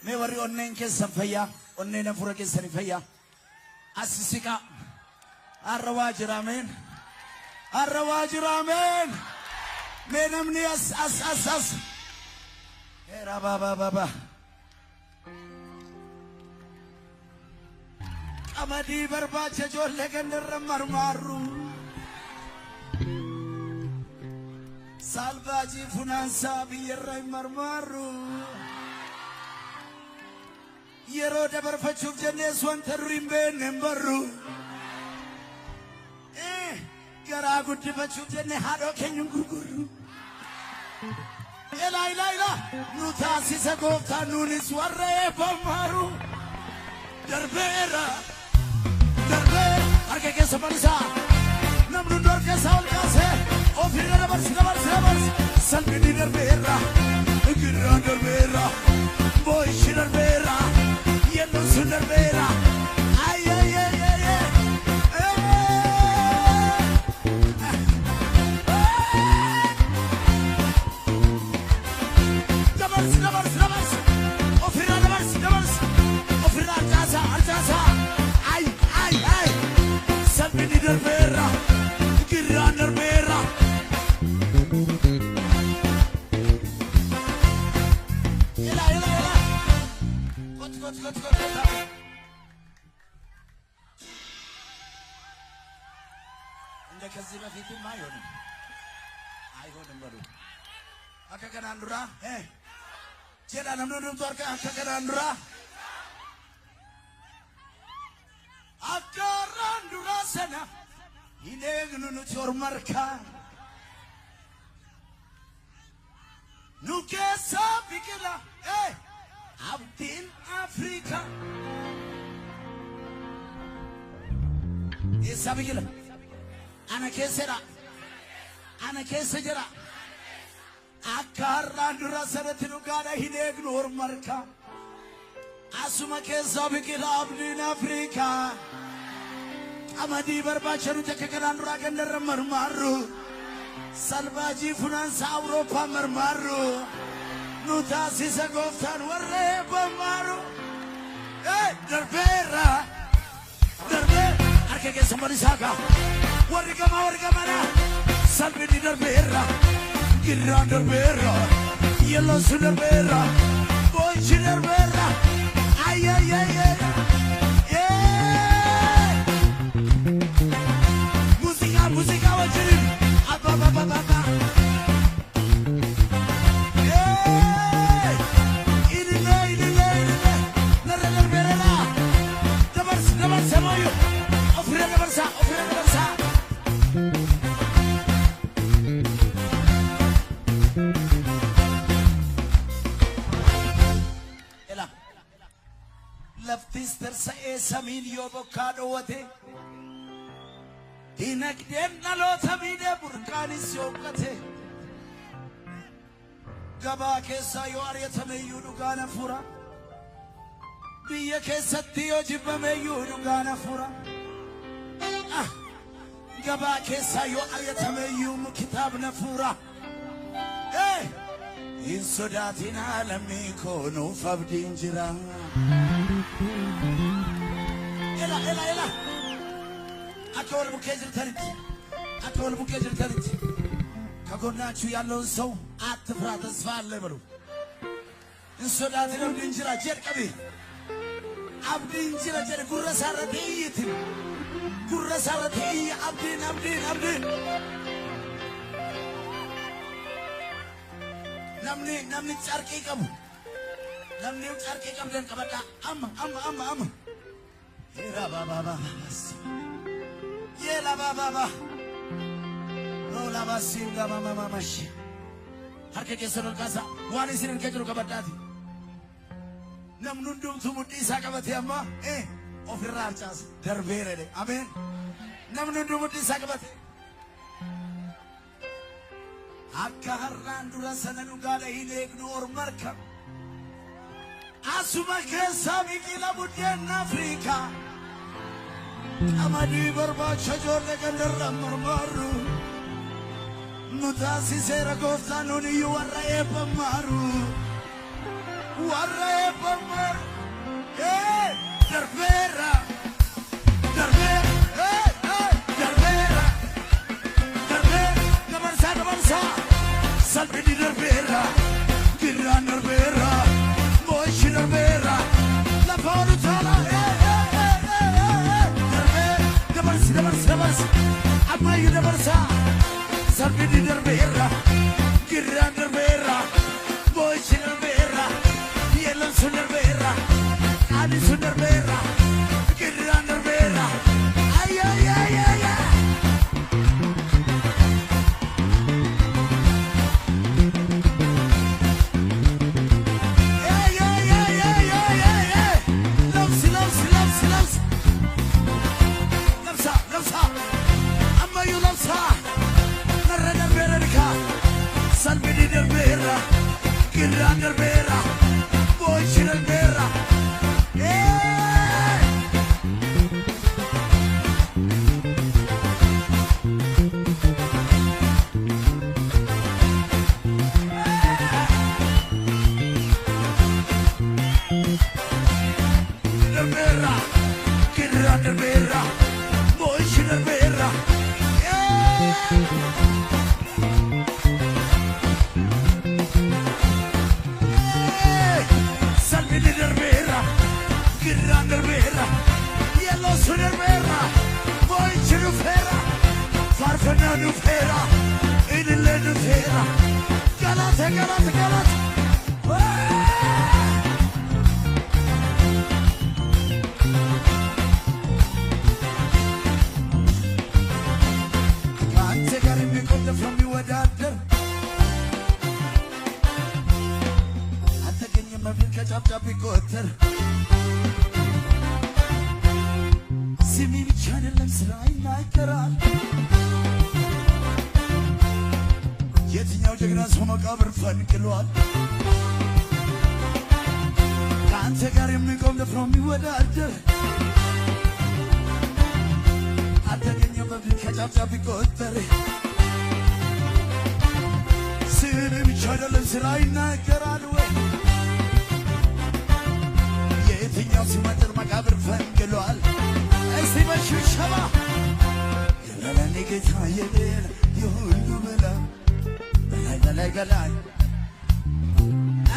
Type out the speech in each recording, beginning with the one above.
Me warri onnen keessa fayya onnen afura keessa ni fayya asisika arwa jiramen me namni as era baba amadi barbacha jolle ganner marmaru salvaji funansa biyerra marmaru Yero dabar fachuf jenne swantarim ben nembaru gara gutti fachuf jenne hado kenyun gurguru ila nuta sisa gofta nunis warre pamaru darbe arke ke samarisa namnu dor ke saul kase ofira dabar salbini darbera gira darbera boy shidarbera yellow sunarbera ay dabars ofira arjasa ay salbini darbera gira darbera ከዚህ በፊትም አይሆንም በሉ አከከናንዱራ ጀላ ነምኑም ጦርካ አከከናንዱራ አከራንዱራ ሰና ይኔግኑኑ ቾርመርካ ኑኬሳ ቢቅላ አብዲን አፍሪካ ኤሳ ቢቅላ Ana kese jira akarra dura saratinu gada hinegnu ormarka asuma kesa bikila abdin afrika amadi barbacharu tekekanan dura gender marmaru salvaji funansa europa marmaru nuta sisa goftan warre bamaru darbera arke ke samarisaga wargamana salvini darbera gira darbera yellow sunarbera boy darbera ay musica wajiri ababa ile nara darbera dabar samayo ofre dabarsa Laftister sa esamin yobokado wate dinagden nalota mide burkanis yokate gaba kessa yo aryatame yudugana fura biye kessatti yo jibame yudugana fura gaba kessa yo aryatame yum kitabna fura in sodatina lammi kono fabdin jira ela akol bukejir tarit kagonachu yallon ሰው አትፍራ ተስፋ አለ በሉ እንሶዳትና ድንጅራ ጀርቀቢ አብዲን ጅራ ጀር ጉረሳረቴ አብዲን namni carqi qabu namni carqi qabdan qabada amma era baba yela baba no la basinga mama mashi harke kesanol kasa wani sinin kejru qabadati namnu dumtu mudisa qabati amma ofirra archas darbere de amen namnu dumudisa qabati akarran dura sananu gada hinegnu ormarka asuma kesa bikila budden afrika amadi barba chajor de gandar marmaru Mutasi sera gofta nuni yu warrae pamaru. Warrae pamaru. Darbera. Darbera. Darbera. Darbera. Dabarsa. Salvini darbera. Giran darbera. Moishi darbera. La paru tala. Darbera. Dabarsa. Amma yu dabarsa. Salvini darbera. Giran darbera. Moishi darbera. Yellow sun darbera. Ali sun darbera. Giran darbera. Ay. Salvini darbera, Giran darbera, Moishi darbera. Darbera, Giran darbera, Moishi darbera. Salvini darbera, Giran darbera, Yellow sun darbera, Moishi darbera, Farfana darbera, Idile darbera, Galata. Kante garim biqoda from you wadader. Chap biqoter. Simi bichanelam srai nakeral. የትኛው ጀግና ሰው መቃብር ፈንቅሏል? ከአንተ ጋር የሚቆም ደፍሮ የሚወዳደር አልተገኘም በፊት ከጫፍጫፍ ቢቆጠር ስም ብቻ አይደለም ስራ ይናገራል ወይ? የትኛው ሲመጥር መቃብር ፈንቅሏል? እስቲ በሽብሸባ የለኔ ጌታ የሌለ የሁሉ በላይ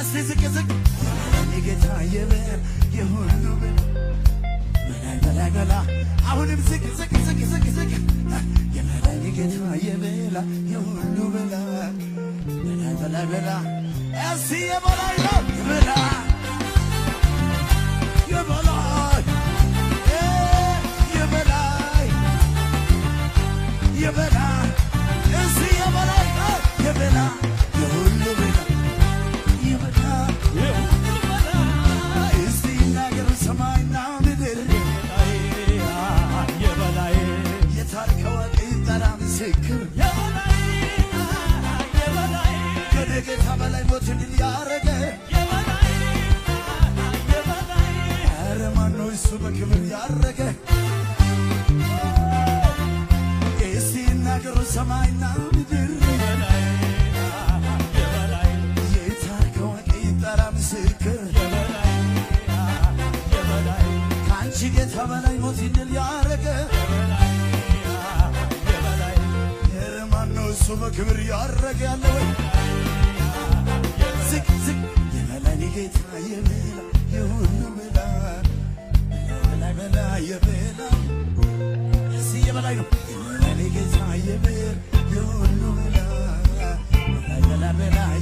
እስቲ ዝቅ የለኔ ጌታ የሌለ የሁሉ በላይ አሁንም ዝቅ የለኔ ጌታ የሌለ የሁሉ በላይ እስቲ የበላይ ነው የበላይ እስቲ የበላይ የሁሉ በላይ እስቲ ይናገሩ ሰማይና ምድር የታሪክ አዋቂ ጠራ ምስክር ከጌታ በላይ ሞት ድል ያረገ ኧረ ማነው እሱ በክብር ያረገ? እስቲ ይናገሩ ሰማይና ምድር የታሪክ አዋቂ ጠራ ምስክር ከአንቺ ጌታ በላይ ሞት ድል ያረገ ኧረ ማነው እሱ በክብር ያረገ? ያለ ወይ ዝቅ የበላይ ጌታ የበላይ የሁሉ በላይ የበላይ እስቲ የበላይ ነው የበላይ ጌታ የበላይ የሁሉ በላይ